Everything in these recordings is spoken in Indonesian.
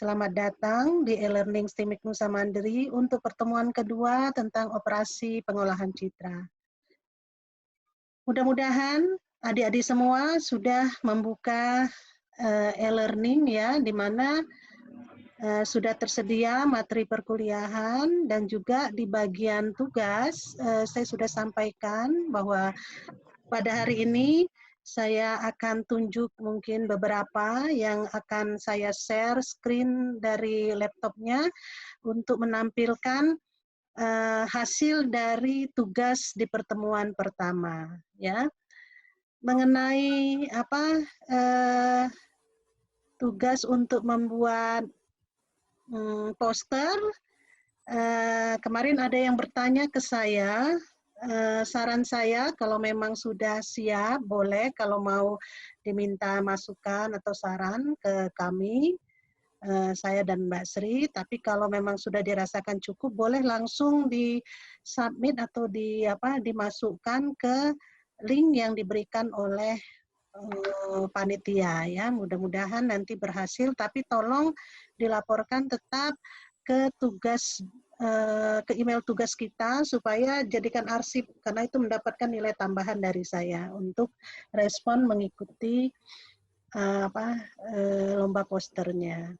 Selamat datang di e-learning STIMIK Nusa Mandiri untuk pertemuan kedua tentang operasi pengolahan citra. Mudah-mudahan adik-adik semua sudah membuka e-learning ya, di mana sudah tersedia materi perkuliahan dan juga di bagian tugas saya sudah sampaikan bahwa pada hari ini saya akan tunjuk mungkin beberapa yang akan saya share screen dari laptopnya untuk menampilkan hasil dari tugas di pertemuan pertama, ya. Mengenai tugas untuk membuat poster, kemarin ada yang bertanya ke saya. Saran saya kalau memang sudah siap, boleh kalau mau diminta masukan atau saran ke kami, saya dan Mbak Sri, tapi kalau memang sudah dirasakan cukup, boleh langsung di-submit atau dimasukkan ke link yang diberikan oleh panitia ya. Mudah-mudahan nanti berhasil, tapi tolong dilaporkan tetap ke tugas ke email tugas kita supaya jadikan arsip, karena itu mendapatkan nilai tambahan dari saya untuk respon mengikuti lomba posternya.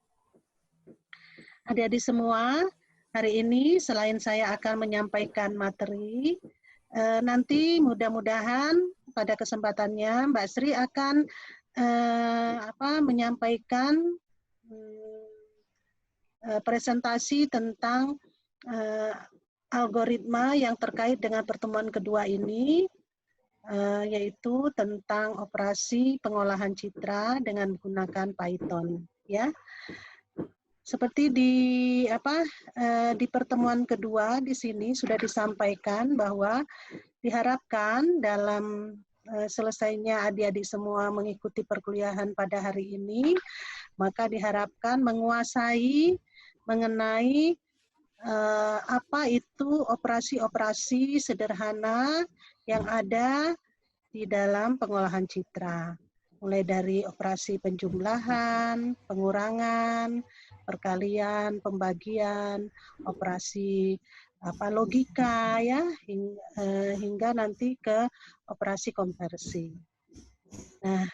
Adik-adik semua, hari ini selain saya akan menyampaikan materi, nanti mudah-mudahan pada kesempatannya Mbak Sri akan menyampaikan presentasi tentang algoritma yang terkait dengan pertemuan kedua ini, yaitu tentang operasi pengolahan citra dengan menggunakan Python. Ya, seperti di pertemuan kedua di sini sudah disampaikan bahwa diharapkan dalam selesainya adik-adik semua mengikuti perkuliahan pada hari ini, maka diharapkan menguasai mengenai apa itu operasi-operasi sederhana yang ada di dalam pengolahan citra. Mulai dari operasi penjumlahan, pengurangan, perkalian, pembagian, operasi logika ya, hingga nanti ke operasi konversi. Nah,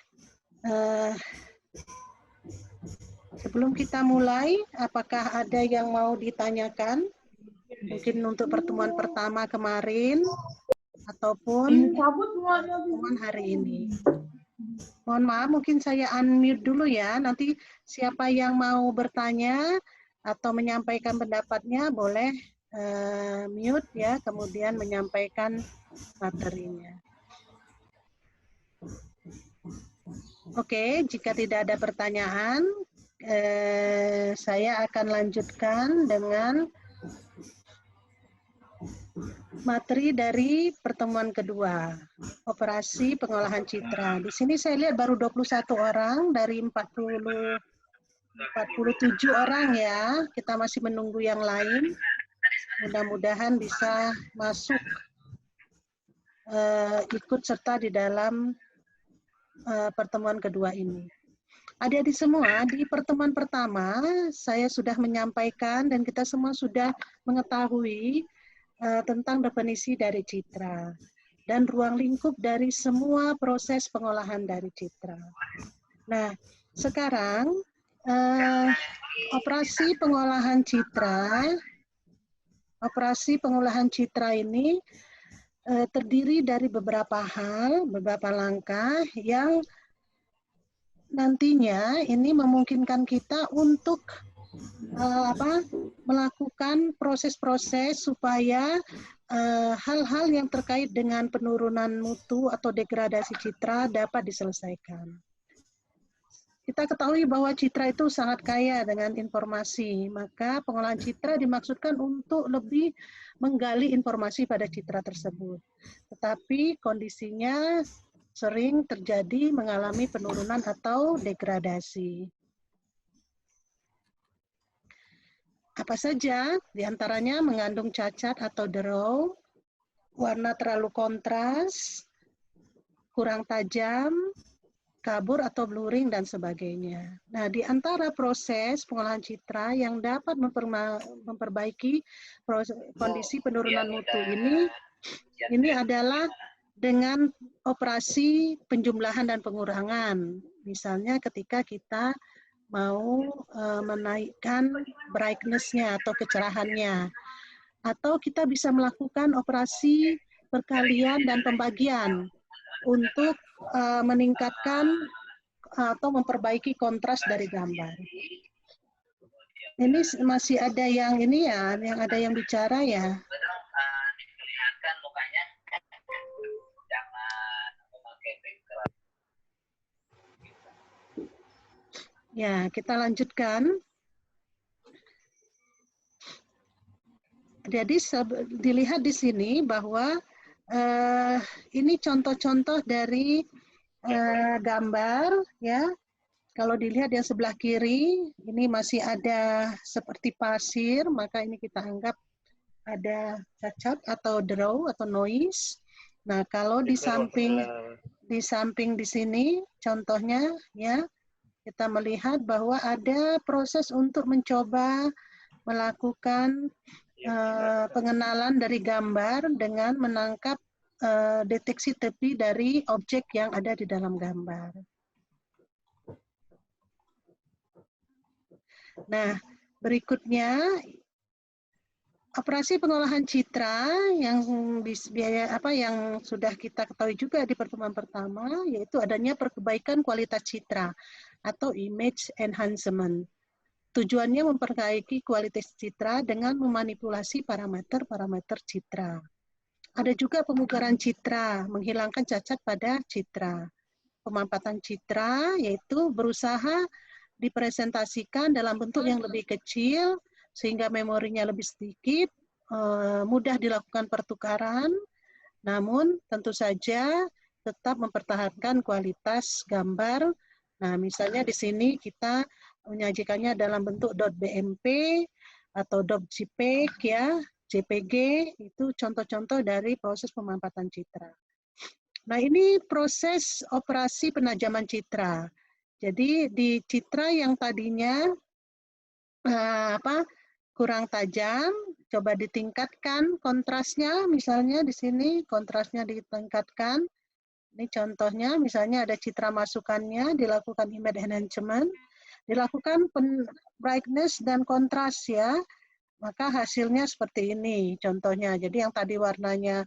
sebelum kita mulai, apakah ada yang mau ditanyakan? Mungkin untuk pertemuan pertama kemarin, ataupun pertemuan hari ini. Mohon maaf, mungkin saya unmute dulu ya. Nanti siapa yang mau bertanya atau menyampaikan pendapatnya, boleh mute ya, kemudian menyampaikan materinya. Oke, jika tidak ada pertanyaan, saya akan lanjutkan dengan materi dari pertemuan kedua, operasi pengolahan citra. Di sini saya lihat baru 21 orang dari 47 orang ya. Kita masih menunggu yang lain. Mudah-mudahan bisa masuk ikut serta di dalam pertemuan kedua ini. Adik-adik semua, di pertemuan pertama saya sudah menyampaikan dan kita semua sudah mengetahui tentang definisi dari citra dan ruang lingkup dari semua proses pengolahan dari citra. Nah, sekarang operasi pengolahan citra ini terdiri dari beberapa hal, beberapa langkah yang nantinya ini memungkinkan kita untuk melakukan proses-proses supaya hal-hal yang terkait dengan penurunan mutu atau degradasi citra dapat diselesaikan. Kita ketahui bahwa citra itu sangat kaya dengan informasi, maka pengolahan citra dimaksudkan untuk lebih menggali informasi pada citra tersebut. Tetapi kondisinya sering terjadi mengalami penurunan atau degradasi. Apa saja? Di antaranya mengandung cacat atau draw, warna terlalu kontras, kurang tajam, kabur atau blurring dan sebagainya. Nah, di antara proses pengolahan citra yang dapat memperbaiki kondisi penurunan mutu ini adalah dengan operasi penjumlahan dan pengurangan. Misalnya ketika kita mau menaikkan brightness-nya atau kecerahannya. Atau kita bisa melakukan operasi perkalian dan pembagian untuk meningkatkan atau memperbaiki kontras dari gambar. Ini masih ada yang ini ya, yang ada yang bicara ya. Diperlihatkan mukanya, jangan memakai background. Ya, kita lanjutkan. Jadi dilihat di sini bahwa ini contoh-contoh dari gambar ya. Kalau dilihat yang sebelah kiri, ini masih ada seperti pasir, maka ini kita anggap ada cacat atau draw atau noise. Nah, kalau di samping di sini, contohnya ya, kita melihat bahwa ada proses untuk mencoba melakukan pengenalan dari gambar dengan menangkap deteksi tepi dari objek yang ada di dalam gambar. Nah, berikutnya operasi pengolahan citra yang sudah kita ketahui juga di pertemuan pertama, yaitu adanya perbaikan kualitas citra atau image enhancement. Tujuannya memperbaiki kualitas citra dengan memanipulasi parameter-parameter citra. Ada juga pemugaran citra, menghilangkan cacat pada citra. Pemampatan citra yaitu berusaha dipresentasikan dalam bentuk yang lebih kecil, sehingga memorinya lebih sedikit, mudah dilakukan pertukaran, namun tentu saja tetap mempertahankan kualitas gambar. Nah, misalnya di sini kita menyajikannya dalam bentuk .bmp atau .jpeg ya, JPG, itu contoh-contoh dari proses pemampatan citra. Nah, ini proses operasi penajaman citra. Jadi di citra yang tadinya kurang tajam, coba ditingkatkan kontrasnya, misalnya di sini kontrasnya ditingkatkan. Ini contohnya, misalnya ada citra masukannya, dilakukan image enhancement, dilakukan brightness dan kontras ya, maka hasilnya seperti ini contohnya. Jadi yang tadi warnanya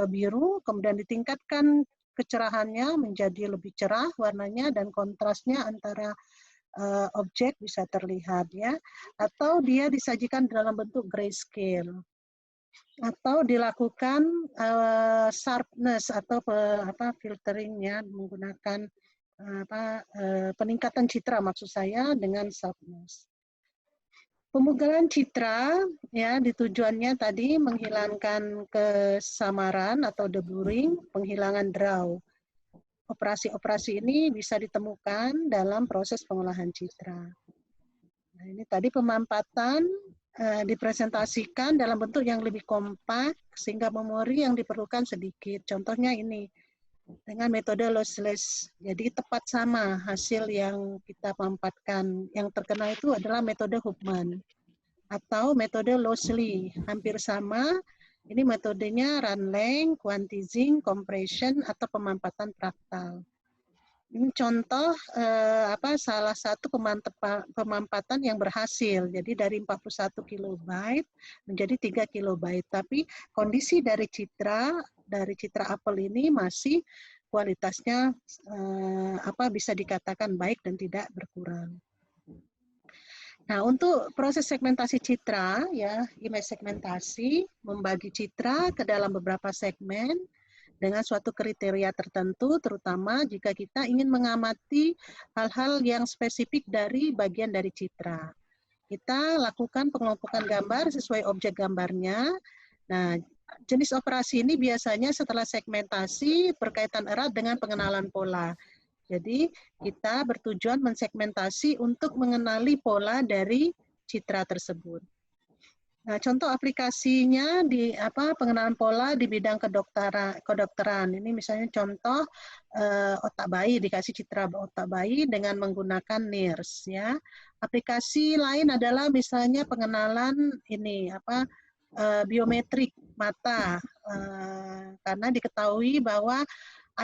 biru, kemudian ditingkatkan kecerahannya menjadi lebih cerah warnanya dan kontrasnya antara objek bisa terlihat ya, atau dia disajikan dalam bentuk grayscale, atau dilakukan sharpness atau filteringnya menggunakan peningkatan citra maksud saya dengan sharpness. Pemugaran citra ya ditujuannya tadi menghilangkan kesamaran atau deblurring, penghilangan draw. Operasi-operasi ini bisa ditemukan dalam proses pengolahan citra. Nah, ini tadi pemampatan dipresentasikan dalam bentuk yang lebih kompak sehingga memori yang diperlukan sedikit. Contohnya ini dengan metode lossless. Jadi tepat sama hasil yang kita mampatkan. Yang terkenal itu adalah metode Hubman atau metode Lossly. Hampir sama. Ini metodenya run length, quantizing, compression, atau pemampatan fraktal. Ini contoh salah satu pemampatan yang berhasil. Jadi dari 41 kilobyte menjadi 3 kilobyte. Tapi kondisi dari citra Apple ini masih kualitasnya bisa dikatakan baik dan tidak berkurang. Nah, untuk proses segmentasi citra, ya, image segmentasi, membagi citra ke dalam beberapa segmen dengan suatu kriteria tertentu, terutama jika kita ingin mengamati hal-hal yang spesifik dari bagian dari citra. Kita lakukan pengelompokan gambar sesuai objek gambarnya. Nah, jenis operasi ini biasanya setelah segmentasi berkaitan erat dengan pengenalan pola. Jadi kita bertujuan mensegmentasi untuk mengenali pola dari citra tersebut. Nah, contoh aplikasinya di pengenalan pola di bidang kedokteran. Ini misalnya contoh otak bayi, dikasih citra otak bayi dengan menggunakan NIRS ya. Aplikasi lain adalah misalnya pengenalan ini biometrik mata, karena diketahui bahwa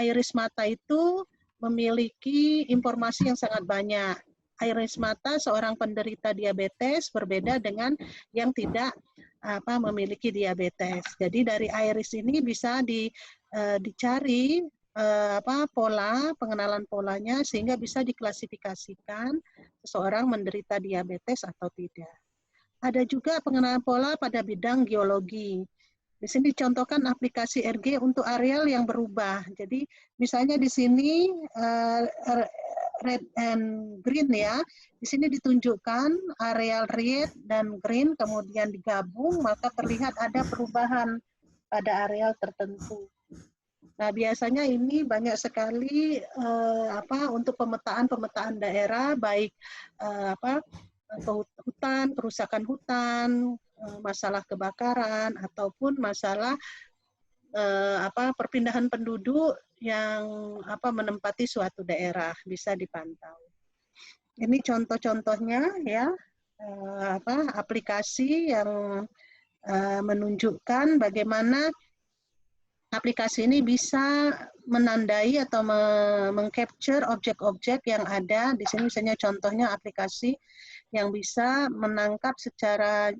iris mata itu memiliki informasi yang sangat banyak. Iris mata seorang penderita diabetes berbeda dengan yang tidak memiliki diabetes. Jadi dari iris ini bisa dicari pola, pengenalan polanya sehingga bisa diklasifikasikan seseorang menderita diabetes atau tidak. Ada juga pengenalan pola pada bidang geologi. Di sini dicontohkan aplikasi RG untuk areal yang berubah. Jadi misalnya di sini red and green ya. Di sini ditunjukkan areal red dan green kemudian digabung maka terlihat ada perubahan pada areal tertentu. Nah, biasanya ini banyak sekali untuk pemetaan daerah baik hutan, kerusakan hutan, masalah kebakaran ataupun masalah perpindahan penduduk yang menempati suatu daerah bisa dipantau. Ini contoh-contohnya ya aplikasi yang menunjukkan bagaimana aplikasi ini bisa menandai atau mengcapture objek-objek yang ada. Di sini misalnya contohnya aplikasi yang bisa menangkap secara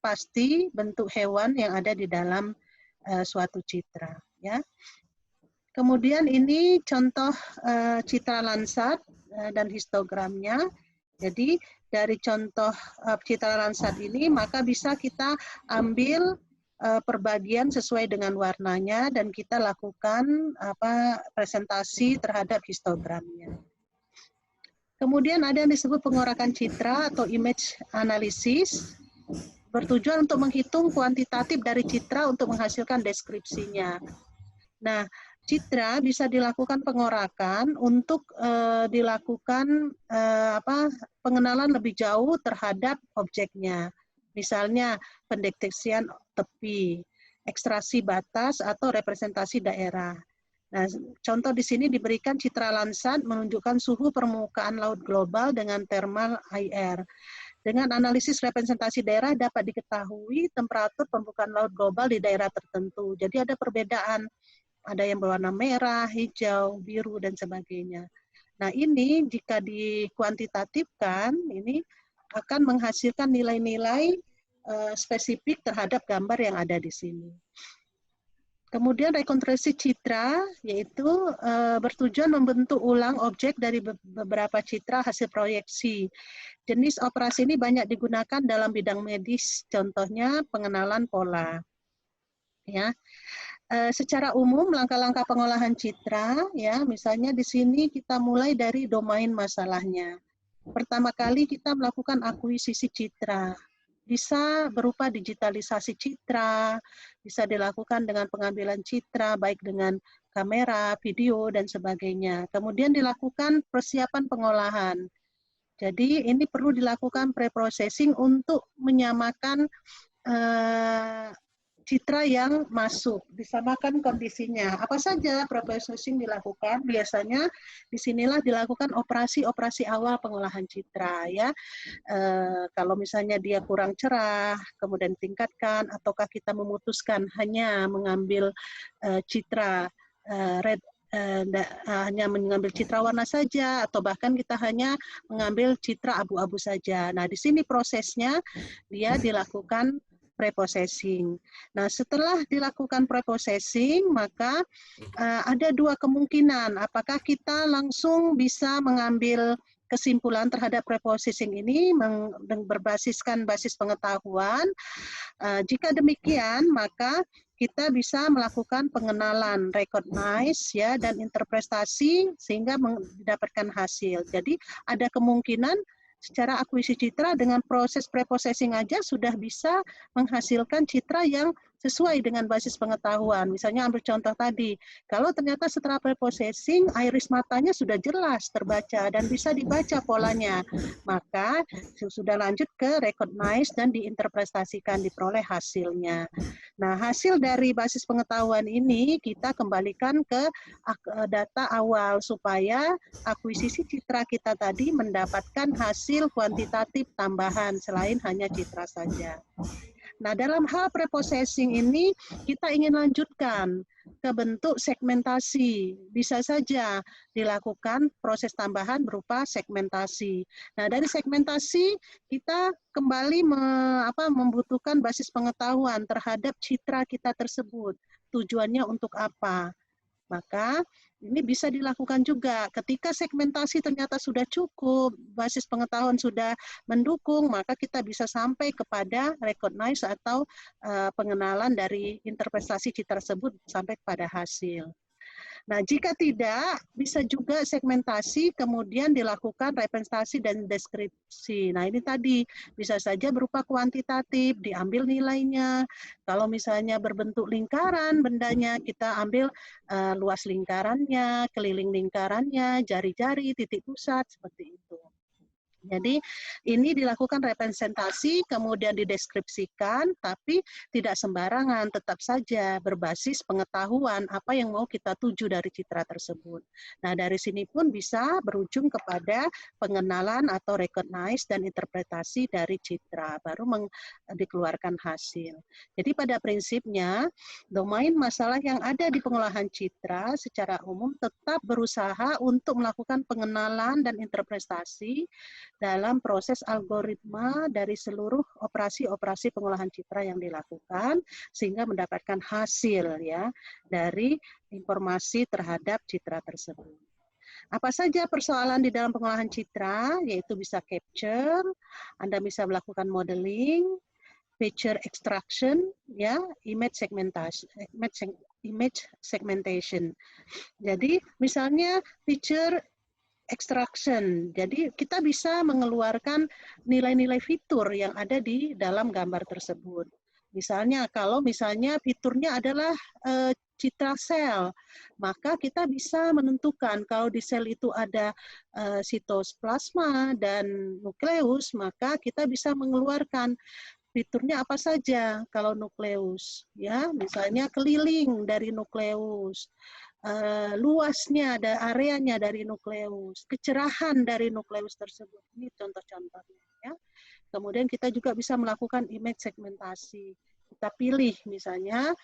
pasti bentuk hewan yang ada di dalam suatu citra. Ya. Kemudian ini contoh citra Landsat dan histogramnya. Jadi dari contoh citra Landsat ini maka bisa kita ambil perbagian sesuai dengan warnanya dan kita lakukan presentasi terhadap histogramnya. Kemudian ada yang disebut pengorakan citra atau image analysis, bertujuan untuk menghitung kuantitatif dari citra untuk menghasilkan deskripsinya. Nah, citra bisa dilakukan pengorakan untuk dilakukan pengenalan lebih jauh terhadap objeknya. Misalnya pendeteksian tepi, ekstraksi batas atau representasi daerah. Nah, contoh di sini diberikan citra Landsat menunjukkan suhu permukaan laut global dengan thermal IR. Dengan analisis representasi daerah dapat diketahui temperatur permukaan laut global di daerah tertentu. Jadi ada perbedaan, ada yang berwarna merah, hijau, biru, dan sebagainya. Nah ini jika dikuantitatifkan, ini akan menghasilkan nilai-nilai spesifik terhadap gambar yang ada di sini. Kemudian rekonstruksi citra, yaitu bertujuan membentuk ulang objek dari beberapa citra hasil proyeksi. Jenis operasi ini banyak digunakan dalam bidang medis, contohnya pengenalan pola. Ya, secara umum langkah-langkah pengolahan citra, ya, misalnya di sini kita mulai dari domain masalahnya. Pertama kali kita melakukan akuisisi citra. Bisa berupa digitalisasi citra, bisa dilakukan dengan pengambilan citra, baik dengan kamera, video, dan sebagainya. Kemudian dilakukan persiapan pengolahan. Jadi ini perlu dilakukan pre-processing untuk menyamakan citra yang masuk, disamakan kondisinya. Apa saja pre-processing dilakukan? Biasanya disinilah dilakukan operasi-operasi awal pengolahan citra, ya. Kalau misalnya dia kurang cerah, kemudian tingkatkan, ataukah kita memutuskan hanya mengambil citra red, hanya mengambil citra warna saja, atau bahkan kita hanya mengambil citra abu-abu saja. Nah, di sini prosesnya dia dilakukan pre-processing. Nah, setelah dilakukan pre-processing, maka ada dua kemungkinan. Apakah kita langsung bisa mengambil kesimpulan terhadap pre-processing ini berbasiskan basis pengetahuan. Jika demikian, maka kita bisa melakukan pengenalan, recognize, ya, dan interpretasi sehingga mendapatkan hasil. Jadi ada kemungkinan secara akuisisi citra dengan proses pre-processing aja sudah bisa menghasilkan citra yang sesuai dengan basis pengetahuan. Misalnya ambil contoh tadi, kalau ternyata setelah preprocessing iris matanya sudah jelas terbaca dan bisa dibaca polanya, maka sudah lanjut ke recognize dan diinterpretasikan, diperoleh hasilnya. Nah, hasil dari basis pengetahuan ini kita kembalikan ke data awal supaya akuisisi citra kita tadi mendapatkan hasil kuantitatif tambahan selain hanya citra saja. Nah, dalam hal preprocessing ini kita ingin lanjutkan ke bentuk segmentasi. Bisa saja dilakukan proses tambahan berupa segmentasi. Nah, dari segmentasi kita kembali membutuhkan basis pengetahuan terhadap citra kita tersebut. Tujuannya untuk apa? Maka ini bisa dilakukan juga ketika segmentasi ternyata sudah cukup, basis pengetahuan sudah mendukung, maka kita bisa sampai kepada recognize atau pengenalan dari interpretasi citra tersebut sampai kepada hasil. Nah, jika tidak, bisa juga segmentasi, kemudian dilakukan representasi dan deskripsi. Nah, ini tadi bisa saja berupa kuantitatif, diambil nilainya. Kalau misalnya berbentuk lingkaran bendanya, kita ambil luas lingkarannya, keliling lingkarannya, jari-jari, titik pusat, seperti itu. Jadi ini dilakukan representasi, kemudian dideskripsikan, tapi tidak sembarangan, tetap saja berbasis pengetahuan apa yang mau kita tuju dari citra tersebut. Nah, dari sini pun bisa berujung kepada pengenalan atau recognize dan interpretasi dari citra, baru dikeluarkan hasil. Jadi pada prinsipnya, domain masalah yang ada di pengolahan citra secara umum tetap berusaha untuk melakukan pengenalan dan interpretasi dalam proses algoritma dari seluruh operasi-operasi pengolahan citra yang dilakukan sehingga mendapatkan hasil ya dari informasi terhadap citra tersebut. Apa saja persoalan di dalam pengolahan citra? Yaitu bisa capture, Anda bisa melakukan modeling, feature extraction, ya, image segmentation. Jadi misalnya feature extraction. Jadi kita bisa mengeluarkan nilai-nilai fitur yang ada di dalam gambar tersebut. Misalnya kalau misalnya fiturnya adalah citra sel, maka kita bisa menentukan kalau di sel itu ada sitoplasma dan nukleus, maka kita bisa mengeluarkan fiturnya apa saja kalau nukleus, ya, misalnya keliling dari nukleus, luasnya, ada areanya dari nukleus, kecerahan dari nukleus tersebut. Ini contoh-contohnya. Ya. Kemudian kita juga bisa melakukan image segmentasi. Kita pilih misalnya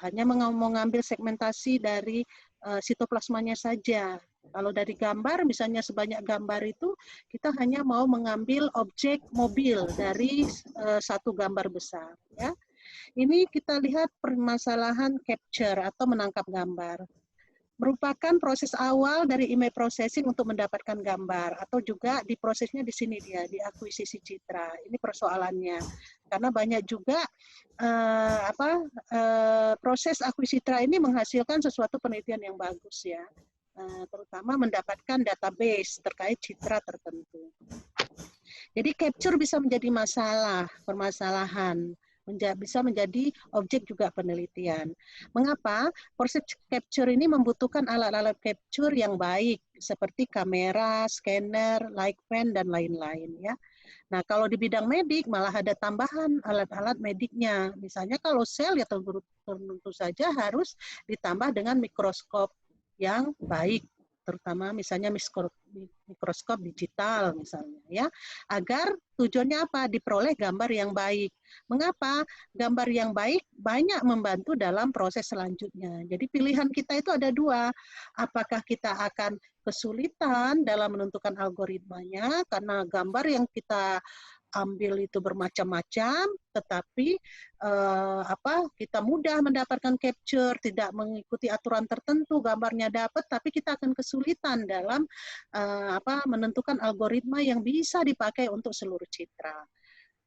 hanya mengambil segmentasi dari sitoplasmanya saja. Kalau dari gambar, misalnya sebanyak gambar itu, kita hanya mau mengambil objek mobil dari satu gambar besar. Ya. Ini kita lihat permasalahan capture atau menangkap gambar. Merupakan proses awal dari image processing untuk mendapatkan gambar, atau juga di prosesnya di sini dia, di akuisisi citra. Ini persoalannya. Karena banyak juga proses akuisisi citra ini menghasilkan sesuatu penelitian yang bagus ya. Terutama mendapatkan database terkait citra tertentu. Jadi capture bisa menjadi permasalahan, bisa menjadi objek juga penelitian. Mengapa? Proses capture ini membutuhkan alat-alat capture yang baik, seperti kamera, scanner, light pen, dan lain-lain. Ya. Nah, kalau di bidang medik malah ada tambahan alat-alat mediknya. Misalnya kalau sel ya tentu saja harus ditambah dengan mikroskop yang baik, terutama misalnya mikroskop digital misalnya ya, agar tujuannya apa? Diperoleh gambar yang baik. Mengapa? Gambar yang baik banyak membantu dalam proses selanjutnya. Jadi pilihan kita itu ada dua. Apakah kita akan kesulitan dalam menentukan algoritmanya karena gambar yang kita ambil itu bermacam-macam, tetapi kita mudah mendapatkan capture, tidak mengikuti aturan tertentu, gambarnya dapat, tapi kita akan kesulitan dalam menentukan algoritma yang bisa dipakai untuk seluruh citra.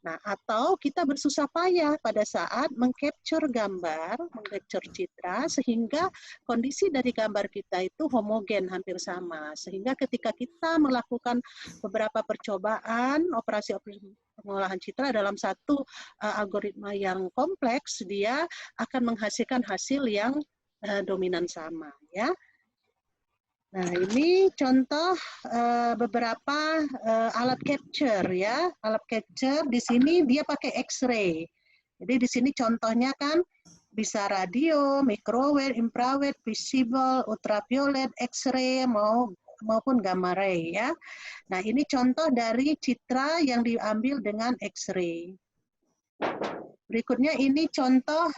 Nah, atau kita bersusah payah pada saat mengcapture gambar, mengcapture citra, sehingga kondisi dari gambar kita itu homogen, hampir sama. Sehingga ketika kita melakukan beberapa percobaan, operasi pengolahan citra dalam satu algoritma yang kompleks, dia akan menghasilkan hasil yang dominan sama. Ya. Nah, ini contoh beberapa alat capture ya. Alat capture di sini dia pakai X-ray. Jadi di sini contohnya kan bisa radio, microwave, infrared, visible, ultraviolet, X-ray maupun gamma ray ya. Nah, ini contoh dari citra yang diambil dengan X-ray. Berikutnya ini contoh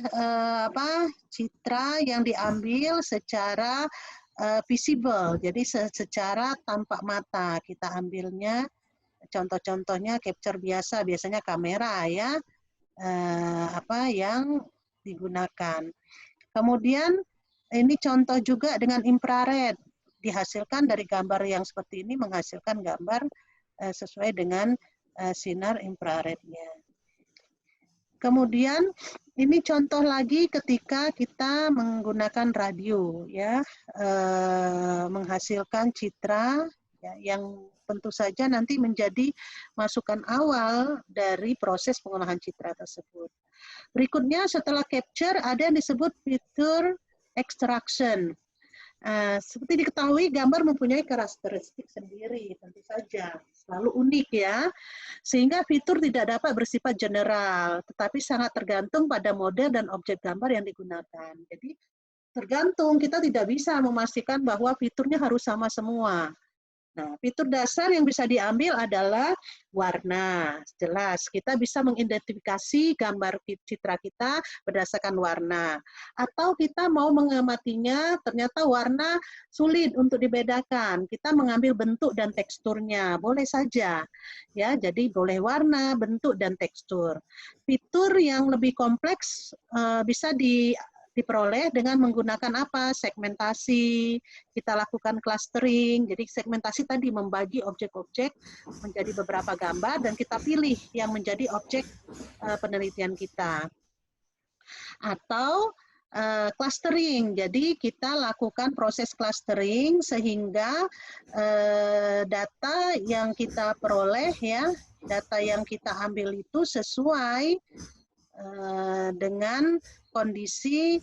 citra yang diambil secara visible, jadi secara tampak mata kita ambilnya. Contoh-contohnya capture biasa, biasanya kamera ya, yang digunakan. Kemudian ini contoh juga dengan infrared, dihasilkan dari gambar yang seperti ini menghasilkan gambar sesuai dengan sinar infrarednya. Kemudian ini contoh lagi ketika kita menggunakan radio ya, menghasilkan citra ya, yang tentu saja nanti menjadi masukan awal dari proses pengolahan citra tersebut. Berikutnya setelah capture ada yang disebut fitur extraction. Seperti diketahui, gambar mempunyai karakteristik sendiri, tentu saja, selalu unik ya, sehingga fitur tidak dapat bersifat general, tetapi sangat tergantung pada model dan objek gambar yang digunakan. Jadi tergantung, kita tidak bisa memastikan bahwa fiturnya harus sama semua. Nah, fitur dasar yang bisa diambil adalah warna. Jelas, kita bisa mengidentifikasi gambar citra kita berdasarkan warna. Atau kita mau mengamatinya, ternyata warna sulit untuk dibedakan. Kita mengambil bentuk dan teksturnya, boleh saja. Ya, jadi boleh warna, bentuk, dan tekstur. Fitur yang lebih kompleks bisa diperoleh dengan menggunakan apa? Segmentasi, kita lakukan clustering. Jadi segmentasi tadi membagi objek-objek menjadi beberapa gambar dan kita pilih yang menjadi objek penelitian kita. Atau clustering, jadi kita lakukan proses clustering sehingga data yang kita peroleh ya, data yang kita ambil itu sesuai dengan kondisi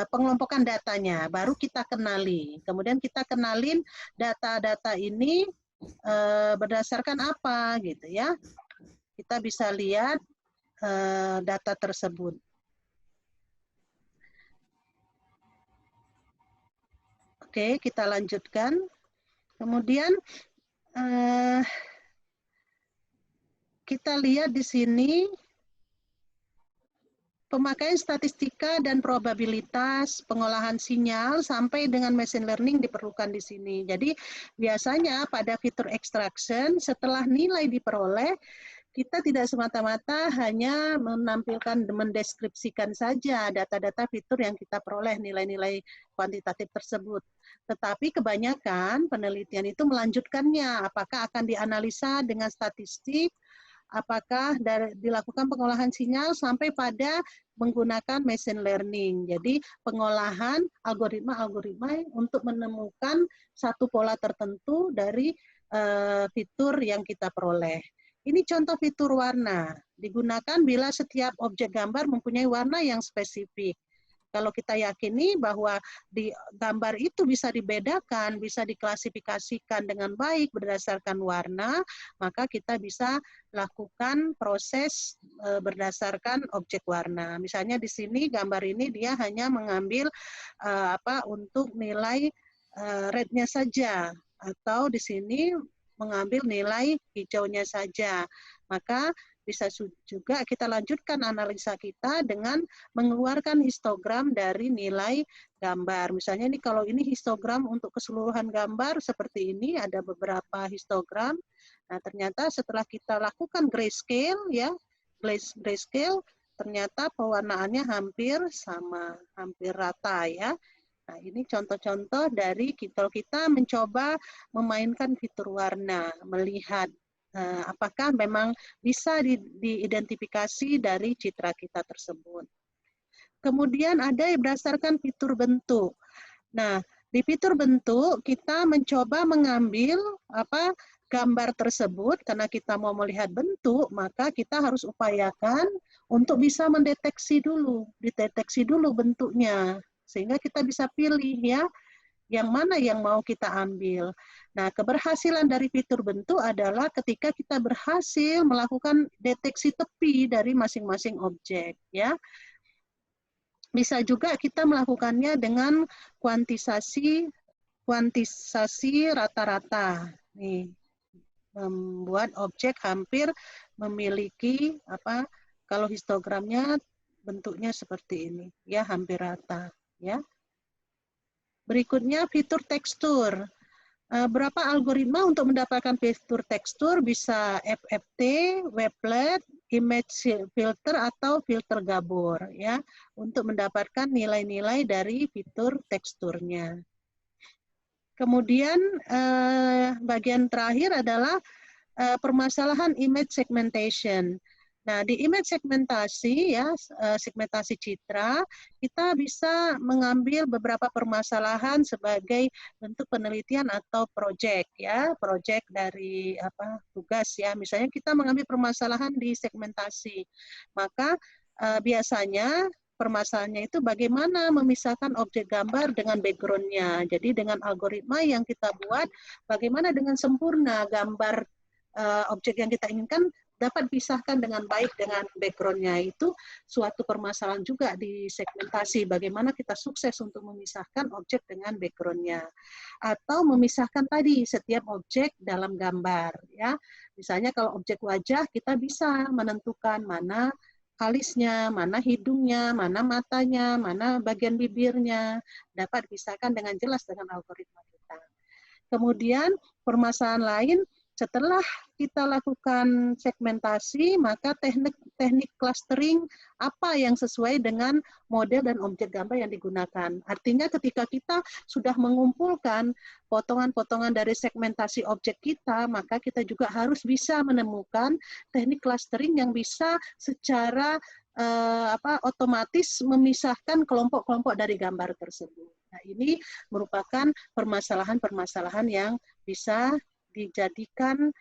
pengelompokan datanya, baru kita kenali. Kemudian kita kenalin data-data ini berdasarkan apa gitu ya. Kita bisa lihat data tersebut. Oke, kita lanjutkan. Kemudian kita lihat di sini pemakaian statistika dan probabilitas pengolahan sinyal sampai dengan machine learning diperlukan di sini. Jadi biasanya pada fitur extraction setelah nilai diperoleh, kita tidak semata-mata hanya menampilkan, mendeskripsikan saja data-data fitur yang kita peroleh, nilai-nilai kuantitatif tersebut. Tetapi kebanyakan penelitian itu melanjutkannya, apakah akan dianalisa dengan statistik, apakah dilakukan pengolahan sinyal sampai pada menggunakan machine learning. Jadi pengolahan algoritma-algoritma untuk menemukan satu pola tertentu dari fitur yang kita peroleh. Ini contoh fitur warna. Digunakan bila setiap objek gambar mempunyai warna yang spesifik. Kalau kita yakini bahwa di gambar itu bisa dibedakan, bisa diklasifikasikan dengan baik berdasarkan warna, maka kita bisa lakukan proses berdasarkan objek warna. Misalnya di sini gambar ini dia hanya mengambil untuk nilai red-nya saja, atau di sini mengambil nilai hijaunya saja. Maka bisa juga kita lanjutkan analisa kita dengan mengeluarkan histogram dari nilai gambar. Misalnya ini kalau ini histogram untuk keseluruhan gambar seperti ini, ada beberapa histogram. Nah, ternyata setelah kita lakukan grayscale ya, grayscale ternyata pewarnaannya hampir sama, hampir rata ya. Nah, ini contoh-contoh dari kalau kita mencoba memainkan fitur warna, melihat apakah memang bisa diidentifikasi dari citra kita tersebut. Kemudian ada yang berdasarkan fitur bentuk. Nah, di fitur bentuk kita mencoba mengambil gambar tersebut karena kita mau melihat bentuk, maka kita harus upayakan untuk bisa mendeteksi dulu, dideteksi dulu bentuknya sehingga kita bisa pilih ya yang mana yang mau kita ambil. Nah, keberhasilan dari fitur bentuk adalah ketika kita berhasil melakukan deteksi tepi dari masing-masing objek ya. Bisa juga kita melakukannya dengan kuantisasi rata-rata. Nih, membuat objek hampir memiliki kalau histogramnya bentuknya seperti ini, ya hampir rata, ya. Berikutnya fitur tekstur. Berapa algoritma untuk mendapatkan fitur tekstur? Bisa FFT, Weblet, image filter atau filter Gabor ya untuk mendapatkan nilai-nilai dari fitur teksturnya. Kemudian bagian terakhir adalah permasalahan image segmentation. Nah, di image segmentasi ya, segmentasi citra, kita bisa mengambil beberapa permasalahan sebagai bentuk penelitian atau proyek ya, proyek dari tugas ya. Misalnya kita mengambil permasalahan di segmentasi. Maka biasanya permasalahannya itu bagaimana memisahkan objek gambar dengan background-nya. Jadi dengan algoritma yang kita buat, bagaimana dengan sempurna gambar objek yang kita inginkan dapat dipisahkan dengan baik dengan background-nya. Itu suatu permasalahan juga di segmentasi, bagaimana kita sukses untuk memisahkan objek dengan background-nya. Atau memisahkan tadi setiap objek dalam gambar. Ya. Misalnya kalau objek wajah, kita bisa menentukan mana alisnya, mana hidungnya, mana matanya, mana bagian bibirnya, dapat dipisahkan dengan jelas dengan algoritma kita. Kemudian permasalahan lain, setelah kita lakukan segmentasi, maka teknik clustering apa yang sesuai dengan model dan objek gambar yang digunakan. Artinya ketika kita sudah mengumpulkan potongan-potongan dari segmentasi objek kita, maka kita juga harus bisa menemukan teknik clustering yang bisa secara otomatis memisahkan kelompok-kelompok dari gambar tersebut. Nah, ini merupakan permasalahan-permasalahan yang bisa dijadikan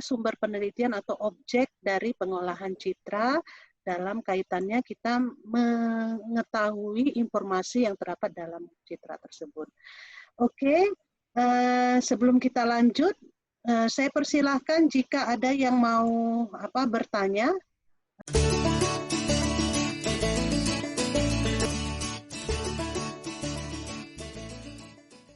sumber penelitian atau objek dari pengolahan citra dalam kaitannya kita mengetahui informasi yang terdapat dalam citra tersebut. Oke, sebelum kita lanjut, saya persilahkan jika ada yang mau bertanya